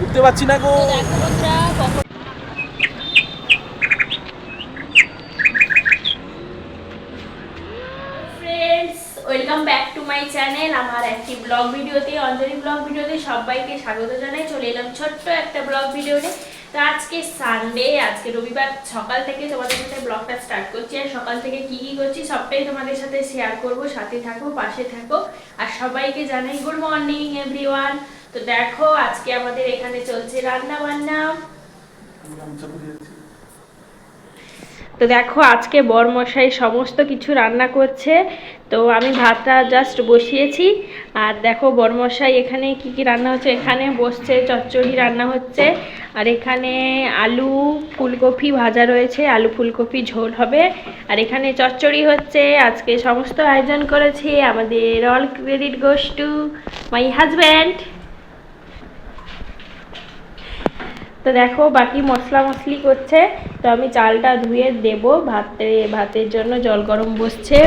উঠতে পারছি না গো। Friends, welcome back to my channel. আমার একটি ব্লগ ভিডিওতে, অঞ্জলি ব্লগ ভিডিওতে সবাইকে স্বাগত জানাই। চলে এলাম ছোট্ট একটা ব্লগ ভিডিওতে। তো আজকে সানডে, আজকে রবিবার সকাল থেকে তোমাদের সাথে ব্লগটা স্টার্ট করছি। আর সকাল থেকে কি কি করছি সবটাই তোমাদের সাথে শেয়ার করব। সাথে থাকো, পাশে থাকো। আর সবাইকে জানাই গুড মর্নিং এভরিওয়ান। তো দেখো আজকে আমাদের এখানে চলছে রান্না বান্না। তো দেখো আজকে বরমশাই সমস্ত কিছু রান্না করছে। তো আমি ভাতটা জাস্ট বসিয়েছি। আর দেখো বরমশাই এখানে কি কি রান্না হচ্ছে। এখানে বসছে চচ্চড়ি রান্না হচ্ছে। আর এখানে আলু ফুলকপি ভাজা রয়েছে, আলু ফুলকপি ঝোল হবে। আর এখানে চচ্চড়ি হচ্ছে। আজকে সমস্ত আয়োজন করেছে আমাদের all credit goes to my husband. তো দেখো বাকি মশলা মশলি করছে। তো আমি চালটা ধুয়ে দেব। ভাতের জন্য জল গরম বসছে।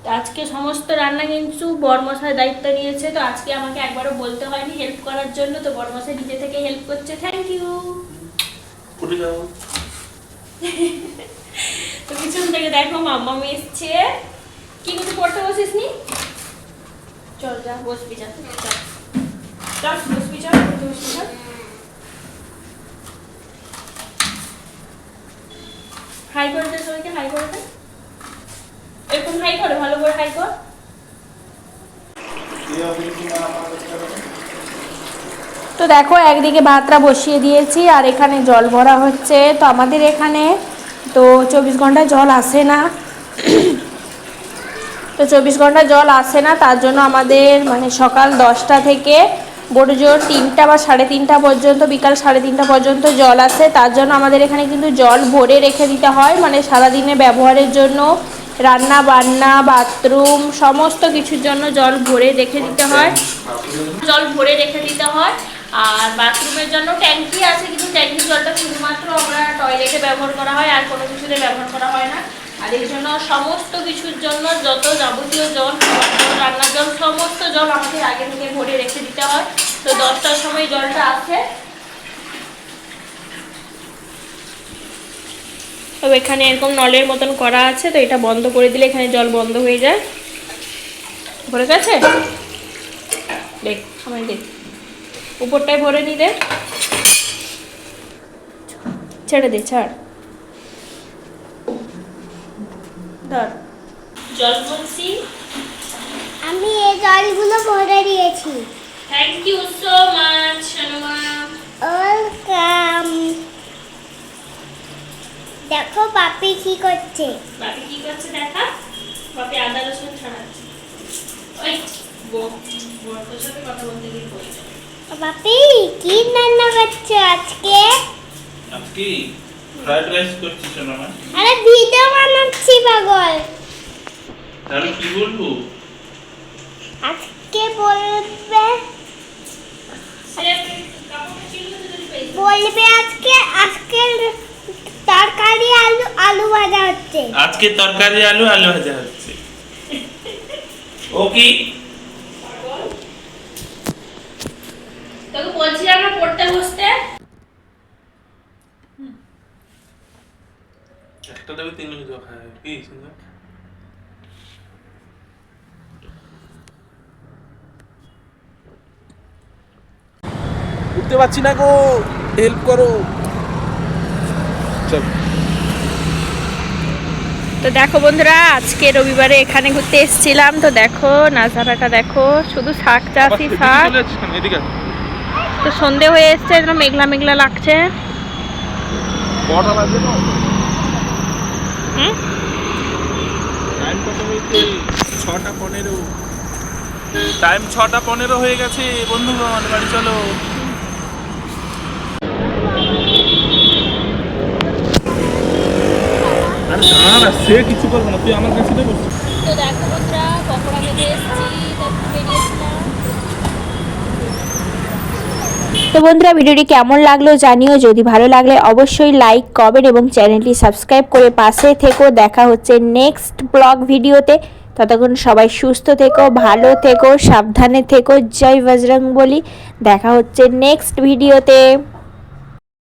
তো আজকে সমস্ত রান্না কিন্তু বরমশাই দায়িত্ব নিয়েছে। তো আজকে আমাকে একবারও বলতে হয়নি হেল্প করার জন্য। তো বরমশাই নিজে থেকে হেল্প করছে, থ্যাংক ইউ। তো পিছন থেকে দেখো মাম্মা এসছে। কি কিছু পড়তে বসিস নি? চল যা বসবি, যা চল বসবি, চল পড়তে বসবি, চল। হাই করে দে সবাইকে, হাই করে দে। এরকম হাই করে, ভালো করে হাই কর। তো দেখো একদিকে ভাতটা বসিয়ে দিয়েছি আর এখানে জল ভরা হচ্ছে। তো আমাদের এখানে তো 24 ঘন্টা জল আসে না। তো 24 ঘন্টা জল আসে না, তার জন্য আমাদের মানে সকাল 10টা থেকে বড় জোর 3টা বা 3:30 পর্যন্ত, বিকাল 3:30 পর্যন্ত জল আসে। তার জন্য আমাদের এখানে কিন্তু জল ভরে রেখে দিতে হয়, মানে সারাদিনে ব্যবহারের জন্য, রান্না বান্না বাথরুম সমস্ত কিছুর জন্য জল ভরে রেখে দিতে হয়। আর বাথরুমের জন্য ট্যাঙ্কি আছে, কিন্তু ট্যাঙ্কির জলটা শুধুমাত্র আমরা টয়লেটে ব্যবহার করা হয়, আর কোনো কিছুতে ব্যবহার করা হয় না। আর এই জন্য সমস্ত কিছুর জন্য যত যাবতীয় জল, রান্নার জল, সমস্ত জল আমাদের আগে থেকে ভরে রেখে দিতে হয়। তো 10টার সময় জলটা আসে। তো এখানে এরকম নলের মতন করা আছে। তো এটা বন্ধ করে দিলে এখানে জল বন্ধ হয়ে যায়। ভরে গেছে, দেখ সময় দেখ, উপরটায় ভরে নি, দে, ছেড়ে দে, ছাড়, ধর জল বলছি। আমি এই জলগুলো ভরে দিয়েছি। Thank you so much Sonuma. Welcome. দেখো পাপি কি করছে। বাপি কি করছে দেখা। বাপি আদা রসুন ছাড়াচ্ছে। ওই বড়দের সাথে কথা বলতে গিয়ে বলে যাবে। পাপি কি রান্না করছো আজকে? আজকে ফ্রাইড রাইস করছি সোনামা। আরে ভিডিও বানাচ্ছি পাগল। তাহলে কি বলবো? আজকে বলবে বলবে আজকে তরকারি আলু ভাজা হচ্ছে। আজকে তরকারি আলু ভাজা হচ্ছে। ও কি তোকে বলছিলাম না পড়তে বসতে। একটা দেবে 3 মিনিট খায় কি সুন্দর। উঠতে পারছি না গো, হেল্প করো। চল। তো দেখো বন্ধুরা আজকে রবিবারে এখানে ঘুরতে এসেছিলাম। তো দেখো নাজারাটা দেখো, শুধু শাক চাষি শাক। তো সন্ধে হয়ে এসছে, একদম মেঘলা মেঘলা লাগছে। কটা বাজে না? হুম, টাইম কত হয়েছে? 6টা 15। টাইম 6টা 15 হয়ে গেছে বন্ধুগণ, বাড়ি চলো। আরে দাঁড়া, সে কিছু করবো না, তুই আমার কাছে দেবো। তো দেখো বন্ধুরা পকোড়া খেতে এসেছি, বেরিয়েছিলাম। তো বন্ধুরা ভিডিওটি কেমন লাগলো জানিও, যদি ভালো লাগলে অবশ্যই লাইক কমেন্ট এবং চ্যানেলটি সাবস্ক্রাইব করে পাশে থেকো। দেখা হচ্ছে নেক্সট ব্লগ ভিডিওতে। ততক্ষণ সবাই সুস্থ থেকো, ভালো থেকো, সাবধানে থেকো। জয় বজরং বলি। দেখা হচ্ছে নেক্সট ভিডিওতে।